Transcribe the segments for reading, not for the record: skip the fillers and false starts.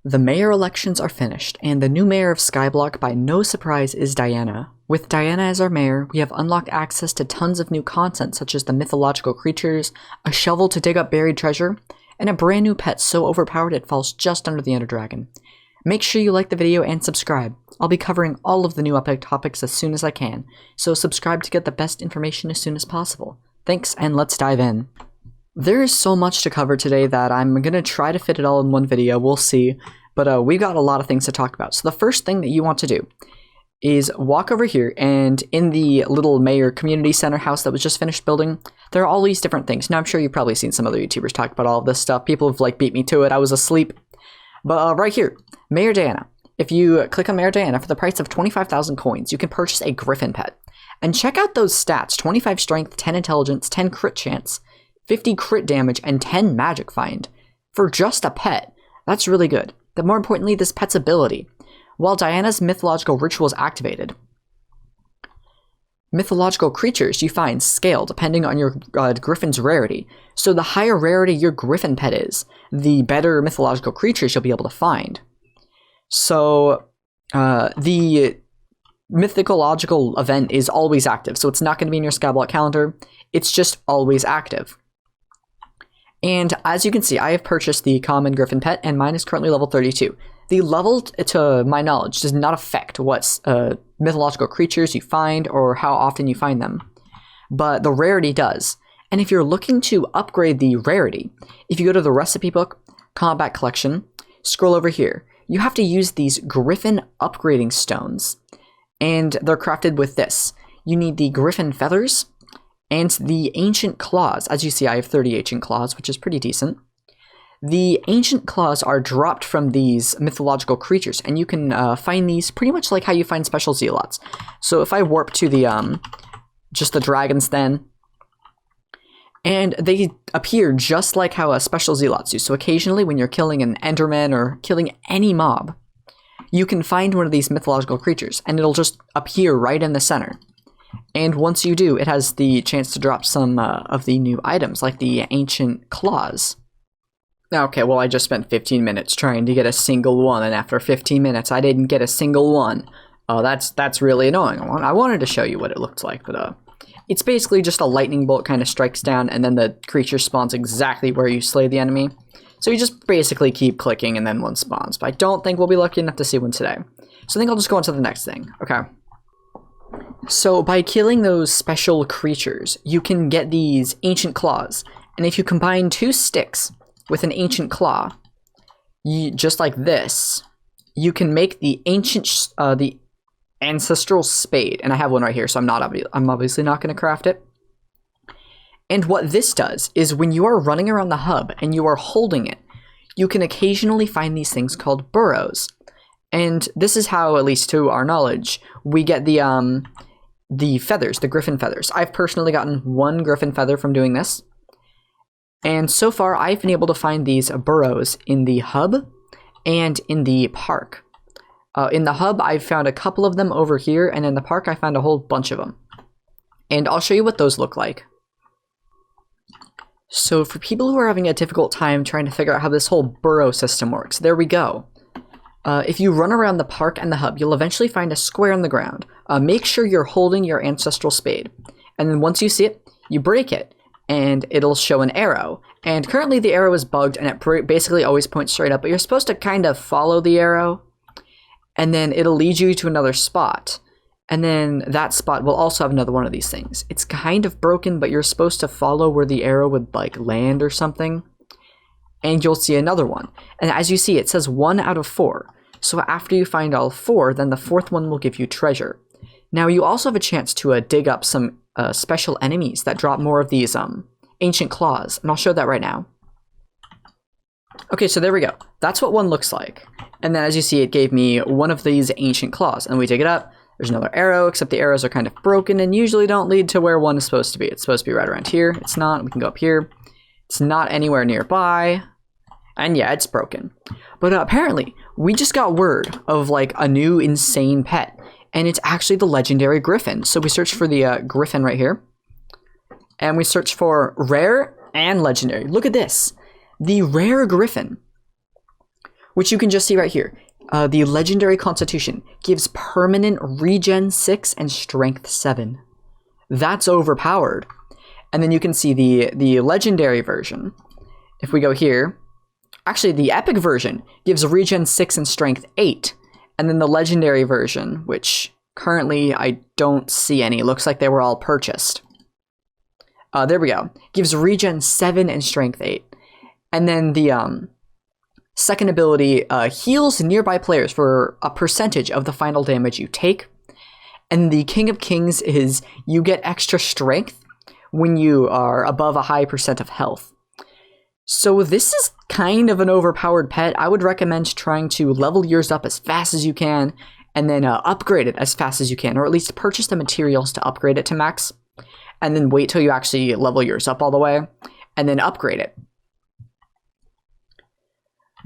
The mayor elections are finished, and the new mayor of Skyblock, by no surprise, is Diana. With Diana as our mayor, we have unlocked access to tons of new content such as the mythological creatures, a shovel to dig up buried treasure, and a brand new pet so overpowered it falls just under the Ender Dragon. Make sure you like the video and subscribe. I'll be covering all of the new update topics as soon as I can, so subscribe to get the best information as soon as possible. Thanks, and let's dive in. There is so much to cover today that I'm gonna try to fit it all in one video, we'll see, but we've got a lot of things to talk about. So the first thing that you want to do is walk over here, and in the little mayor community center house that was just finished building, there are all these different things. Now I'm sure you've probably seen some other YouTubers talk about all of this stuff. People have like beat me to it, I was asleep. But right here, Mayor Diana. If you click on Mayor Diana, for the price of 25,000 coins, you can purchase a Griffin Pet. And check out those stats: 25 strength, 10 intelligence, 10 crit chance, 50 crit damage, and 10 magic find. For just a pet, that's really good. But more importantly, this pet's ability. While Diana's mythological ritual is activated, mythological creatures you find scale depending on your Griffin's rarity. So the higher rarity your Griffin Pet is, the better mythological creatures you'll be able to find. So the mythological event is always active, so it's not going to be in your Skyblock calendar. It's just always active. And as you can see, I have purchased the common Griffin Pet, and mine is currently level 32. The level, to my knowledge, does not affect what mythological creatures you find or how often you find them, but the rarity does. And if you're looking to upgrade the rarity, if you go to the recipe book, combat collection, scroll over here, you have to use these Griffin upgrading stones, and they're crafted with this. You need the Griffin Feathers and the Ancient Claws. As you see, I have 30 Ancient Claws, which is pretty decent. The Ancient Claws are dropped from these mythological creatures, and you can find these pretty much like how you find special zealots. So if I warp to the just the dragons then, and they appear just like how special zealots do. So occasionally when you're killing an enderman or killing any mob, you can find one of these mythological creatures, and it'll just appear right in the center. And once you do, it has the chance to drop some of the new items, like the Ancient Claws. Okay, well, I just spent 15 minutes trying to get a single one, and after 15 minutes, I didn't get a single one. That's really annoying. I wanted to show you what it looked like, but it's basically just a lightning bolt kind of strikes down, and then the creature spawns exactly where you slay the enemy. So you just basically keep clicking, and then one spawns. But I don't think we'll be lucky enough to see one today. So I think I'll just go on to the next thing. Okay. So by killing those special creatures, you can get these Ancient Claws. And if you combine 2 sticks with an Ancient Claw, just like this, you can make the the Ancestral Spade. And I have one right here, so I'm obviously not going to craft it. And what this does is when you are running around the hub and you are holding it, you can occasionally find these things called burrows. And this is how, at least to our knowledge, we get the feathers, the Griffin Feathers. I've personally gotten 1 Griffin Feather from doing this. And so far, I've been able to find these burrows in the hub and in the park. In the hub, I've found a couple of them over here, and in the park, I found a whole bunch of them. And I'll show you what those look like. So for people who are having a difficult time trying to figure out how this whole burrow system works, there we go. If you run around the park and the hub, you'll eventually find a square on the ground. Make sure you're holding your Ancestral Spade. And then once you see it, you break it, and it'll show an arrow. And currently the arrow is bugged, and it basically always points straight up, but you're supposed to kind of follow the arrow, and then it'll lead you to another spot. And then that spot will also have another one of these things. It's kind of broken, but you're supposed to follow where the arrow would like land or something. And you'll see another one. And as you see, it says 1 out of 4. So after you find all 4, then the 4th one will give you treasure. Now you also have a chance to dig up some special enemies that drop more of these Ancient Claws. And I'll show that right now. Okay, so there we go. That's what one looks like. And then as you see, it gave me one of these Ancient Claws. And we dig it up. There's another arrow, except the arrows are kind of broken and usually don't lead to where one is supposed to be. It's supposed to be right around here. It's not. We can go up here. It's not anywhere nearby. And yeah, it's broken. But apparently, we just got word of like a new insane pet. And it's actually the legendary Griffin. So we search for the Griffin right here. And we search for rare and legendary. Look at this. The rare Griffin which you can just see right here. The Legendary Constitution gives permanent Regen 6 and Strength 7. That's overpowered. And then you can see the Legendary version. If we go here, actually the Epic version gives Regen 6 and Strength 8. And then the Legendary version, which currently I don't see any. Looks like they were all purchased. There we go. Gives Regen 7 and Strength 8. And then the second ability heals nearby players for a percentage of the final damage you take. And the King of Kings is you get extra strength when you are above a high percent of health. So this is kind of an overpowered pet. I would recommend trying to level yours up as fast as you can, and then upgrade it as fast as you can, or at least purchase the materials to upgrade it to max, and then wait till you actually level yours up all the way, and then upgrade it.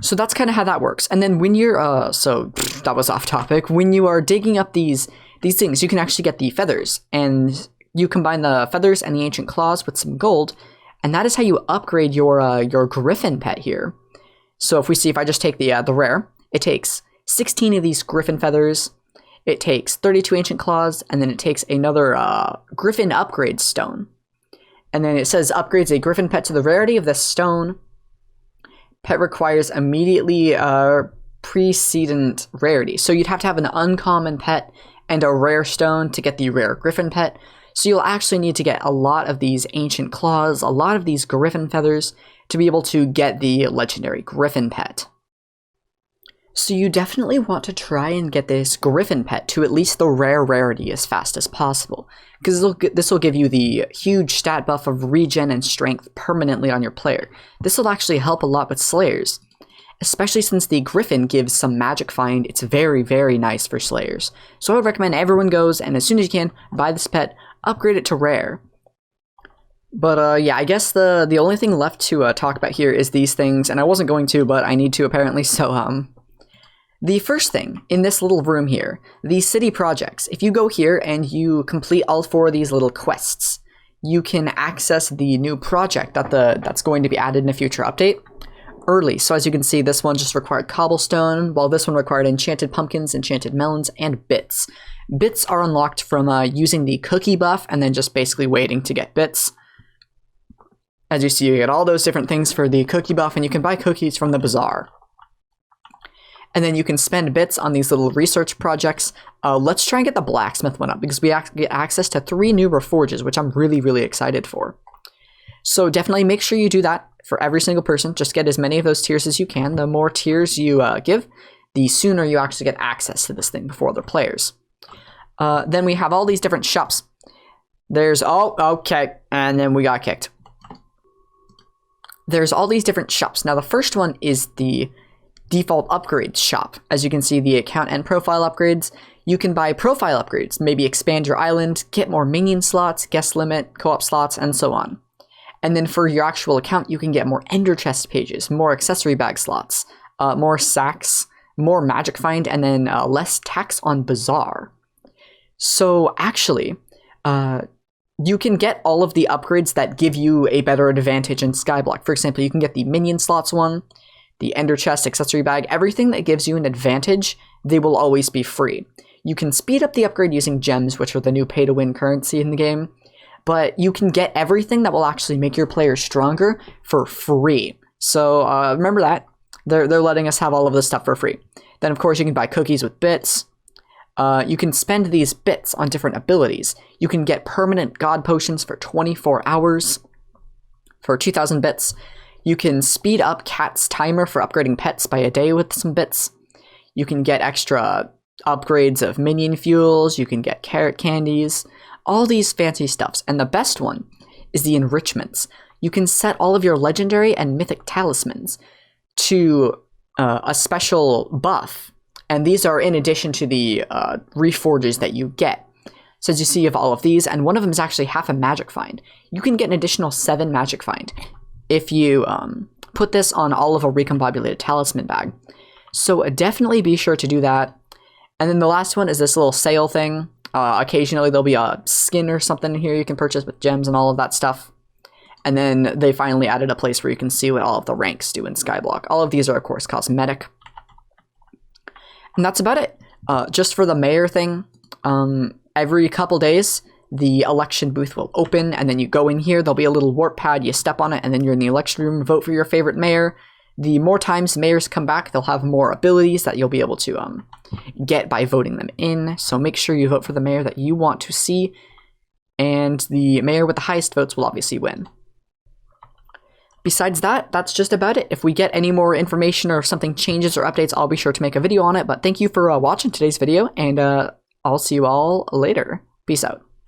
So that's kind of how that works. And then when you're, so that was off topic. When you are digging up these things, you can actually get the feathers, and you combine the feathers and the ancient claws with some gold, and that is how you upgrade your Griffin pet here. So if I just take the rare, it takes 16 of these Griffin feathers, it takes 32 ancient claws, and then it takes another Griffin upgrade stone. And then it says upgrades a Griffin pet to the rarity of this stone. Pet requires immediately precedent rarity. So you'd have to have an uncommon pet and a rare stone to get the rare Griffin pet. So you'll actually need to get a lot of these ancient claws, a lot of these Griffin feathers to be able to get the legendary Griffin pet. So you definitely want to try and get this Griffin pet to at least the rare rarity as fast as possible, because this will give you the huge stat buff of regen and strength permanently on your player. This will actually help a lot with Slayers, especially since the Griffin gives some magic find. It's very, very nice for Slayers. So I would recommend everyone goes, and as soon as you can, buy this pet, upgrade it to rare. But yeah, I guess the only thing left to talk about here is these things, and I wasn't going to, but I need to apparently, so the first thing in this little room here, the city projects. If you go here and you complete all 4 of these little quests, you can access the new project that's going to be added in a future update early. So as you can see, this one just required cobblestone, while this one required enchanted pumpkins, enchanted melons, and bits. Bits are unlocked from using the cookie buff and then just basically waiting to get bits. As you see, you get all those different things for the cookie buff, and you can buy cookies from the bazaar. And then you can spend bits on these little research projects. Let's try and get the blacksmith one up, because we get access to 3 new reforges, which I'm really, really excited for. So definitely make sure you do that for every single person. Just get as many of those tiers as you can. The more tiers you give, the sooner you actually get access to this thing before other players. Then we have all these different shops. There's, oh, okay, and then we got kicked. There's all these different shops. Now the first one is the default upgrades shop. As you can see, the account and profile upgrades. You can buy profile upgrades, maybe expand your island, get more minion slots, guest limit, co-op slots, and so on. And then for your actual account, you can get more ender chest pages, more accessory bag slots, more sacks, more magic find, and then less tax on bazaar. So actually, you can get all of the upgrades that give you a better advantage in Skyblock. For example, you can get the minion slots one, the ender chest, accessory bag, everything that gives you an advantage, they will always be free. You can speed up the upgrade using gems, which are the new pay-to-win currency in the game, but you can get everything that will actually make your players stronger for free. So remember that. They're letting us have all of this stuff for free. Then, of course, you can buy cookies with bits. You can spend these bits on different abilities. You can get permanent god potions for 24 hours for 2,000 bits. You can speed up Cat's timer for upgrading pets by a day with some bits. You can get extra upgrades of minion fuels. You can get carrot candies. All these fancy stuffs. And the best one is the enrichments. You can set all of your legendary and mythic talismans to a special buff. And these are in addition to the reforges that you get. So as you see, you have all of these, and one of them is actually half a magic find. You can get an additional 7 magic find if you put this on all of a recombobulated talisman bag. So definitely be sure to do that. And then the last one is this little sale thing. Occasionally there'll be a skin or something here you can purchase with gems and all of that stuff. And then they finally added a place where you can see what all of the ranks do in Skyblock. All of these are, of course, cosmetic. And that's about it. Just for the mayor thing, every couple days, the election booth will open, and then you go in here, there'll be a little warp pad, you step on it, and then you're in the election room, vote for your favorite mayor. The more times mayors come back, they'll have more abilities that you'll be able to get by voting them in, so make sure you vote for the mayor that you want to see, and the mayor with the highest votes will obviously win. Besides that, that's just about it. If we get any more information or if something changes or updates, I'll be sure to make a video on it, but thank you for watching today's video, and I'll see you all later. Peace out.